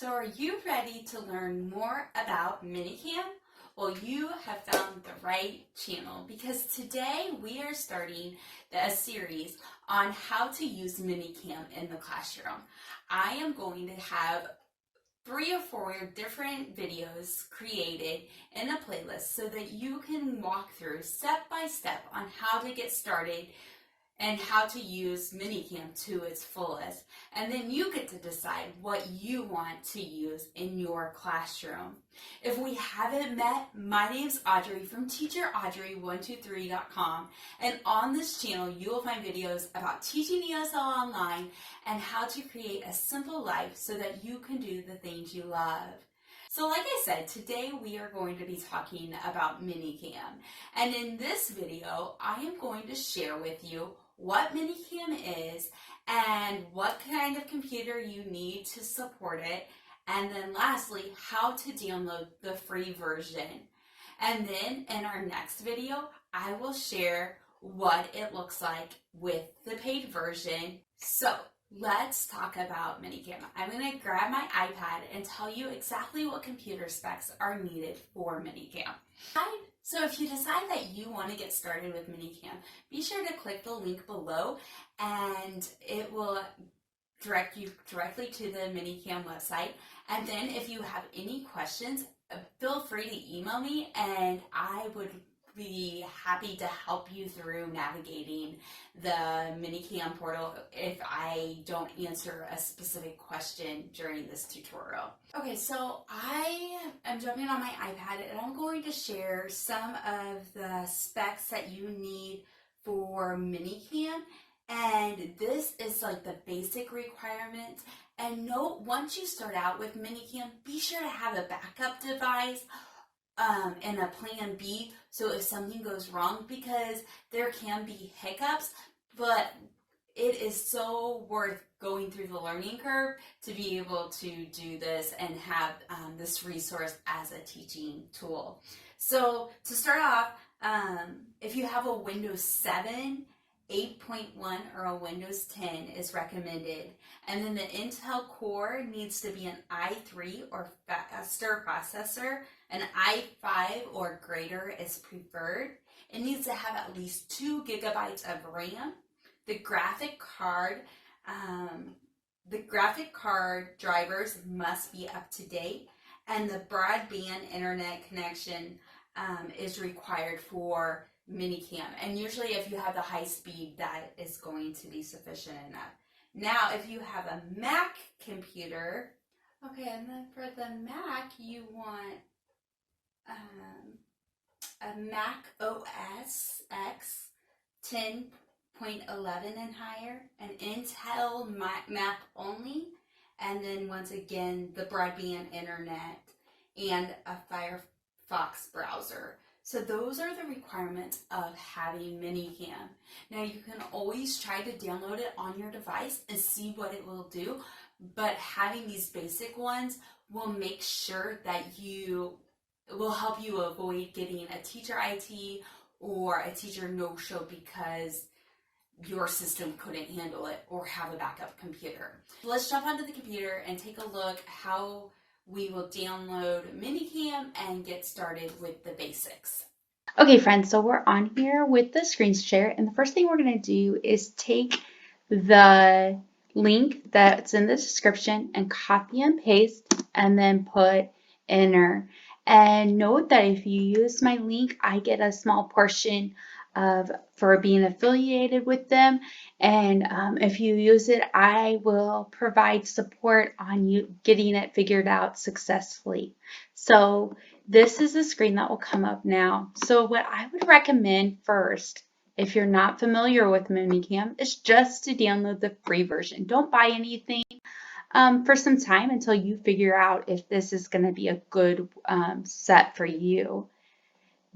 So are you ready to learn more about MiniCam? Well, you have found the right channel because today we are starting a series on how to use MiniCam in the classroom. I am going to have 3 or 4 different videos created in a playlist so that you can walk through step by step on how to get started and how to use MiniCam to its fullest. And then you get to decide what you want to use in your classroom. If we haven't met, my name's Audrey from Teacher Audrey 123.com, and on this channel you will find videos about teaching ESL online and how to create a simple life so that you can do the things you love. So like I said, today we are going to be talking about MiniCam. And in this video, I am going to share with you what MiniCam is and what kind of computer you need to support it. And then lastly, how to download the free version. And then in our next video, I will share what it looks like with the paid version. So let's talk about MiniCam. I'm going to grab my iPad and tell you exactly what computer specs are needed for MiniCam. So if you decide that you want to get started with MiniCam, be sure to click the link below and it will direct you directly to the MiniCam website. And then if you have any questions, feel free to email me and I would be happy to help you through navigating the MiniCam portal if I don't answer a specific question during this tutorial. Okay, so I am jumping on my iPad and I'm going to share some of the specs that you need for MiniCam. And this is like the basic requirements. And note, once you start out with MiniCam, be sure to have a backup device and a plan B, so if something goes wrong, because there can be hiccups, but it is so worth going through the learning curve to be able to do this and have this resource as a teaching tool. So to start off, if you have a Windows 7, 8.1 or a Windows 10 is recommended. And then the Intel Core needs to be an i3 or faster processor. An i5 or greater is preferred. It needs to have at least 2 gigabytes of RAM. The graphic card drivers must be up to date, and the broadband internet connection is required for MiniCam. And usually if you have the high speed, that is going to be sufficient enough. Now, if you have a Mac computer, okay, and then for the Mac, you want a Mac OS X 10.11 and higher, an Intel Mac only, and then once again, the broadband internet and a Firefox browser. So those are the requirements of having MiniCam. Now you can always try to download it on your device and see what it will do, but having these basic ones will make sure that it will help you avoid getting a teacher IT or a teacher no-show because your system couldn't handle it or have a backup computer. Let's jump onto the computer and take a look how we will download MiniCam and get started with the basics. Okay, friends, so we're on here with the screen share, and the first thing we're going to do is take the link that's in the description and copy and paste and then put enter. And note that if you use my link, I get a small portion for being affiliated with them, and if you use it, I will provide support on you getting it figured out successfully. So this is the screen that will come up now. So what I would recommend first, if you're not familiar with MiniCam, is just to download the free version. Don't buy anything for some time until you figure out if this is going to be a good set for you.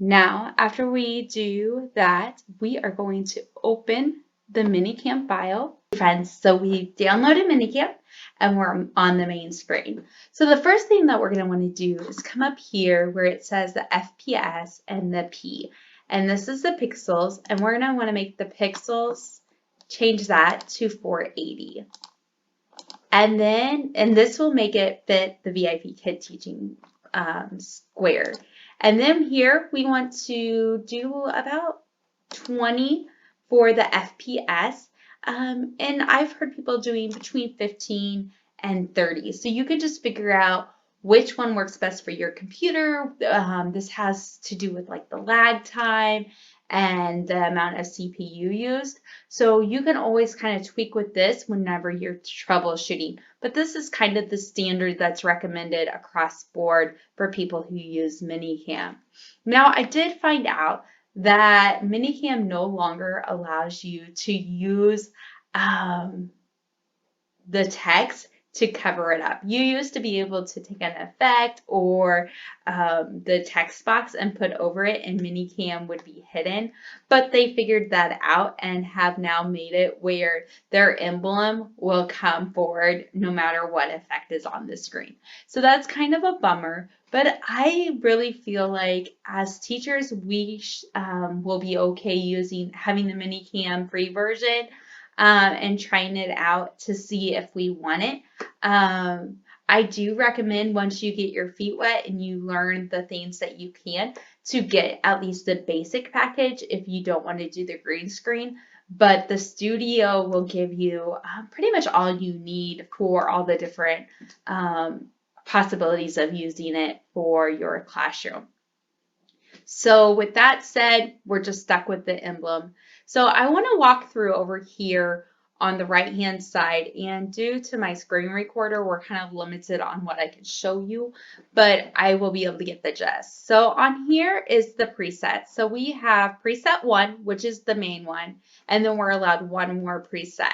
Now, after we do that, we are going to open the MiniCam file. Friends, so we downloaded MiniCam and we're on the main screen. So the first thing that we're going to want to do is come up here where it says the FPS and the P. And this is the pixels, and we're going to want to make the pixels, change that to 480. And this will make it fit the VIPKid teaching square. And then here we want to do about 20 for the FPS. And I've heard people doing between 15 and 30. So you could just figure out which one works best for your computer. This has to do with like the lag time and the amount of CPU used. So you can always kind of tweak with this whenever you're troubleshooting. But this is kind of the standard that's recommended across board for people who use MiniCam. Now, I did find out that MiniCam no longer allows you to use the text to cover it up. You used to be able to take an effect or the text box and put over it, and MiniCam would be hidden, but they figured that out and have now made it where their emblem will come forward no matter what effect is on the screen. So that's kind of a bummer, but I really feel like as teachers we will be okay having the MiniCam free version and trying it out to see if we want it. I do recommend once you get your feet wet and you learn the things that you can to get at least the basic package if you don't want to do the green screen. But the studio will give you pretty much all you need for all the different possibilities of using it for your classroom. So with that said, we're just stuck with the emblem. So I want to walk through over here on the right hand side, and due to my screen recorder, we're kind of limited on what I can show you, but I will be able to get the gist. So on here is the preset. So we have preset 1, which is the main one, and then we're allowed one more preset.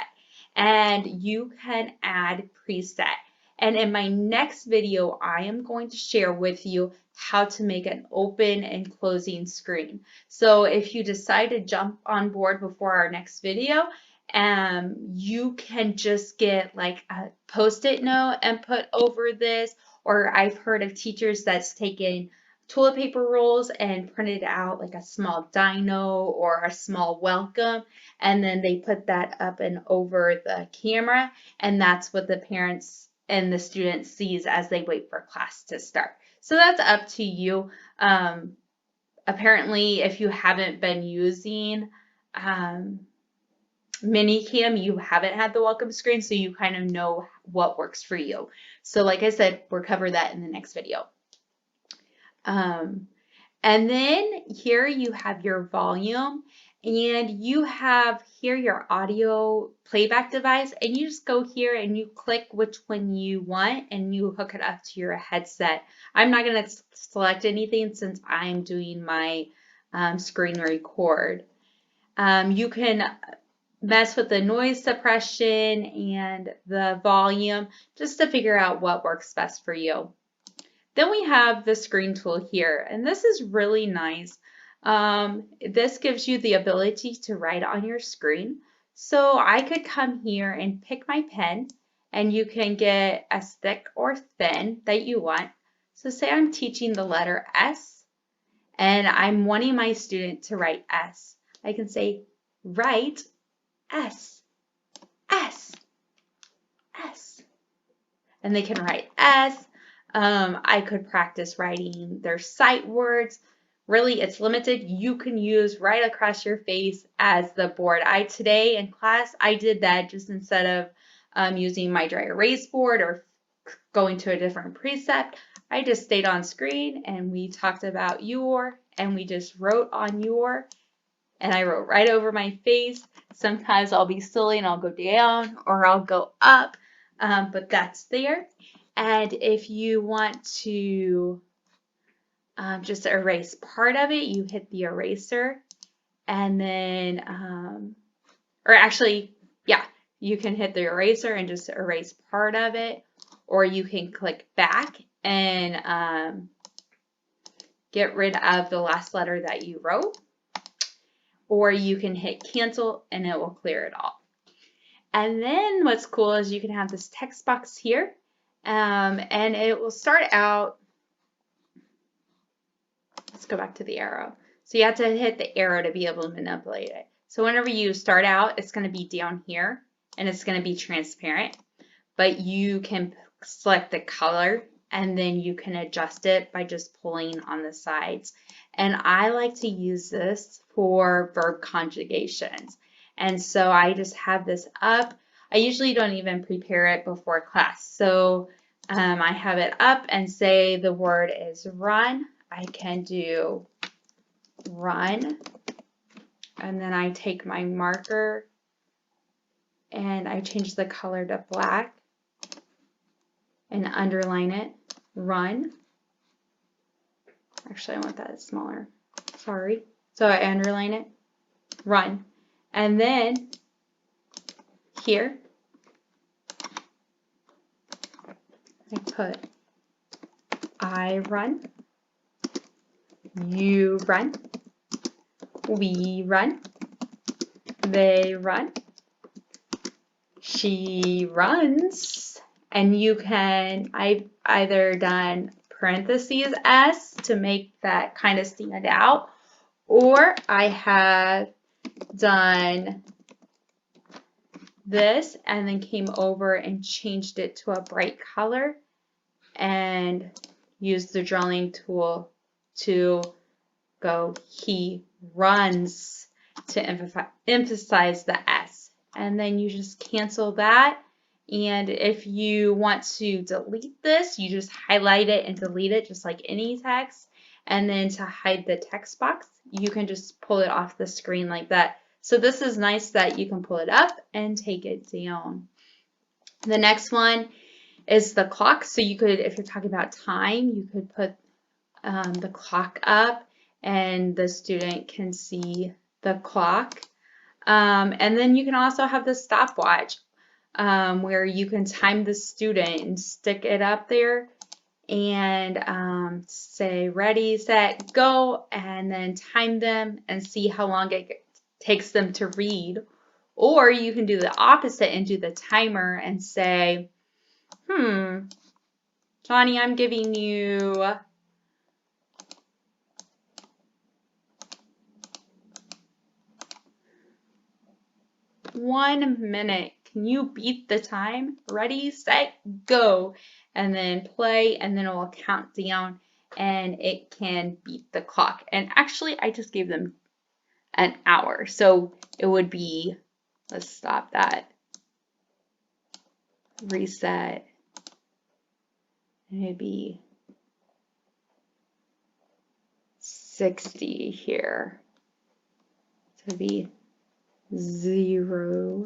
And you can add preset. And in my next video, I am going to share with you how to make an open and closing screen. So if you decide to jump on board before our next video, you can just get like a post-it note and put over this, or I've heard of teachers that's taken toilet paper rolls and printed out like a small dino or a small welcome, and then they put that up and over the camera, and that's what the parents and the student sees as they wait for class to start. So that's up to you. Apparently, if you haven't been using MiniCam, you haven't had the welcome screen, so you kind of know what works for you. So like I said, we'll cover that in the next video. And then here you have your volume, and you have here your audio playback device, and you just go here and you click which one you want and you hook it up to your headset. I'm not going to select anything since I'm doing my screen record. You can mess with the noise suppression and the volume just to figure out what works best for you. Then we have the screen tool here, and this is really nice. This gives you the ability to write on your screen. So I could come here and pick my pen, and you can get as thick or thin that you want. So say I'm teaching the letter S, and I'm wanting my student to write S. I can say, write S, S, S. And they can write S. I could practice writing their sight words. Really, it's limited. You can use right across your face as the board. Today in class, I did that just instead of using my dry erase board or going to a different precept. I just stayed on screen and we talked about your, and we just wrote on your, and I wrote right over my face. Sometimes I'll be silly and I'll go down or I'll go up, but that's there. And if you want to just erase part of it, you hit the eraser, and then, or actually, yeah, you can hit the eraser and just erase part of it, or you can click back and get rid of the last letter that you wrote, or you can hit cancel and it will clear it all. And then what's cool is you can have this text box here, and it will start out. Let's go back to the arrow. So you have to hit the arrow to be able to manipulate it. So whenever you start out, it's going to be down here and it's going to be transparent. but you can select the color and then you can adjust it by just pulling on the sides. And I like to use this for verb conjugations. And so I just have this up. I usually don't even prepare it before class. So I have it up and say the word is run. I can do run. And then I take my marker and I change the color to black and underline it, run. Actually, I want that smaller. Sorry. So I underline it, run. And then here, I put I run, you run, we run, they run, she runs, and you can, I've either done parentheses S to make that kind of stand out, or I have done this and then came over and changed it to a bright color and used the drawing tool to go he runs to emphasize the S. And then you just cancel that. And if you want to delete this, you just highlight it and delete it just like any text. And then to hide the text box, you can just pull it off the screen like that. So this is nice that you can pull it up and take it down. The next one is the clock. So you could, if you're talking about time, you could put the clock up and the student can see the clock. And then you can also have the stopwatch where you can time the student and stick it up there and say ready, set, go, and then time them and see how long it takes them to read. Or you can do the opposite and do the timer and say, Johnny, I'm giving you 1 minute. Can you beat the time? Ready, set, go. And then play, and then it will count down and it can beat the clock. And actually, I just gave them an hour. So it would be, let's stop that. Reset. And it'd be 60 here. So it'd be 0,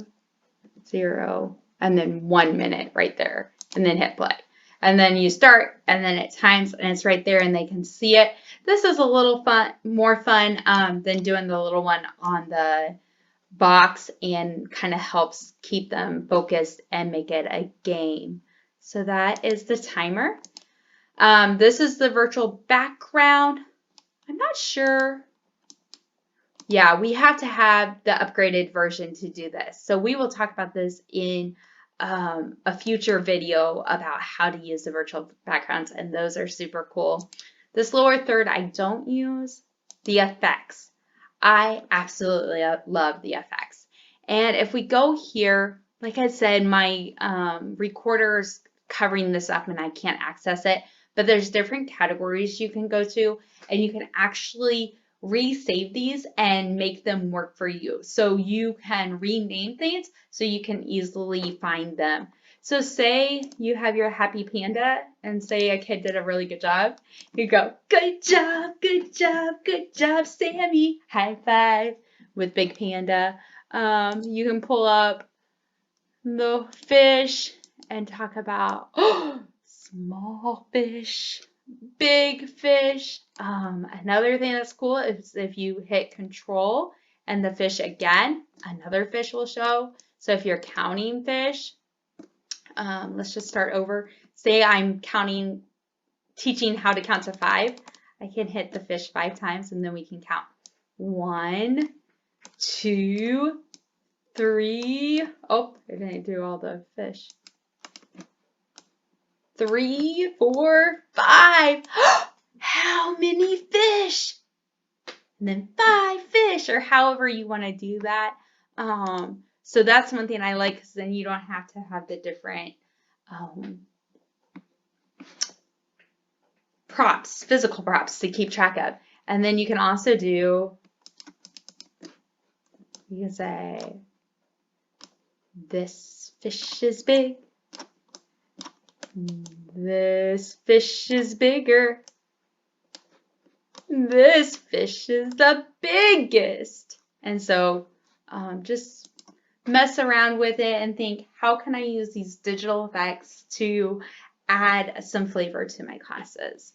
0, and then 1 minute right there, and then hit play. And then you start, and then it times, and it's right there, and they can see it. This is a little more fun than doing the little one on the box, and kind of helps keep them focused and make it a game. So that is the timer. This is the virtual background. I'm not sure. Yeah, we have to have the upgraded version to do this. So we will talk about this in a future video about how to use the virtual backgrounds, and those are super cool. This lower third I don't use. The effects. I absolutely love the effects. And if we go here, like I said, my recorder's covering this up and I can't access it, but there's different categories you can go to, and you can actually resave these and make them work for you. So you can rename things so you can easily find them. So say you have your happy panda and say a kid did a really good job. You go, good job, good job, good job, Sammy. High five with big panda. You can pull up the fish and talk about small fish, big fish. Another thing that's cool is if you hit control and the fish again, another fish will show. So if you're counting fish, let's just start over. Say I'm teaching how to count to 5. I can hit the fish 5 times and then we can count. 1, 2, 3. Oh, I didn't do all the fish. 3, 4, 5. How many fish? And then 5 fish, or however you want to do that. So that's one thing I like, because then you don't have to have the different props, physical props to keep track of. And then you can also do, you can say, this fish is big. This fish is bigger. This fish is the biggest. And so just mess around with it and think, how can I use these digital effects to add some flavor to my classes?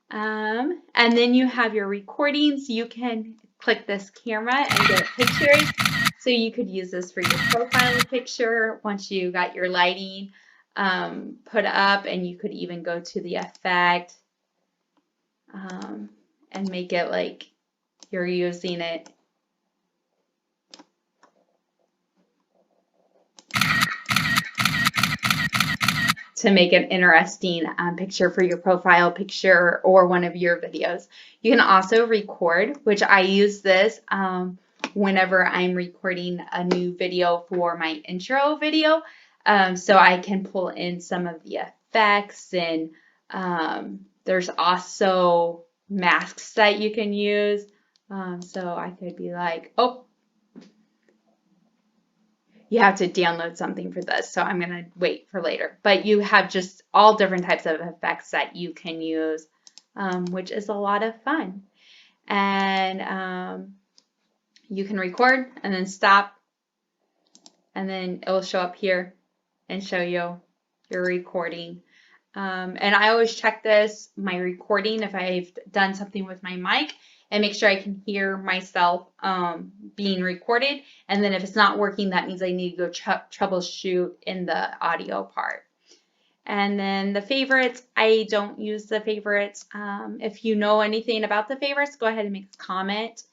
And then you have your recordings. You can click this camera and get pictures. So you could use this for your profile picture once you got your lighting put up, and you could even go to the effect and make it like you're using it to make an interesting picture for your profile picture or one of your videos. You can also record, which I use this whenever I'm recording a new video for my intro video. So I can pull in some of the effects, and there's also masks that you can use. So I could be like, oh, you have to download something for this, so I'm going to wait for later. But you have just all different types of effects that you can use, which is a lot of fun. And you can record and then stop, and then it will show up here and show you your recording. And I always check this, my recording, if I've done something with my mic, and make sure I can hear myself being recorded. And then if it's not working, that means I need to go troubleshoot in the audio part. And then the favorites, I don't use the favorites. If you know anything about the favorites, go ahead and make a comment.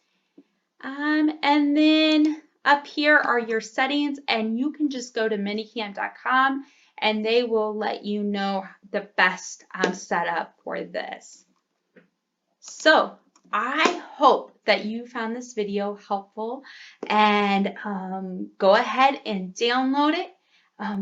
And then up here are your settings, and you can just go to minicam.com and they will let you know the best setup for this. So I hope that you found this video helpful, and go ahead and download it.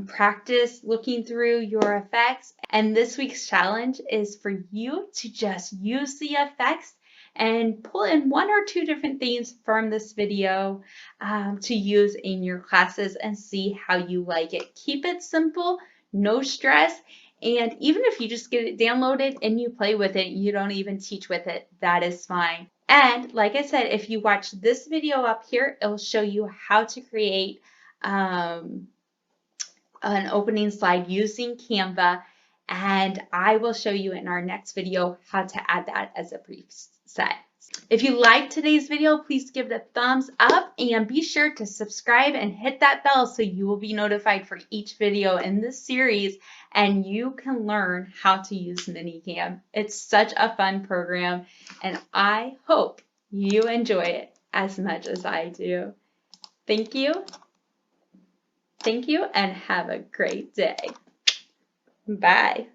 Practice looking through your effects. And this week's challenge is for you to just use the effects and pull in 1 or 2 different things from this video to use in your classes and see how you like it. Keep it simple, no stress, and even if you just get it downloaded and you play with it, you don't even teach with it, that is fine. And like I said, if you watch this video up here, it will show you how to create an opening slide using Canva, and I will show you in our next video how to add that as a preset. If you liked today's video, please give it a thumbs up and be sure to subscribe and hit that bell so you will be notified for each video in this series, and you can learn how to use MiniCam. It's such a fun program, and I hope you enjoy it as much as I do. Thank you. Thank you, and have a great day. Bye.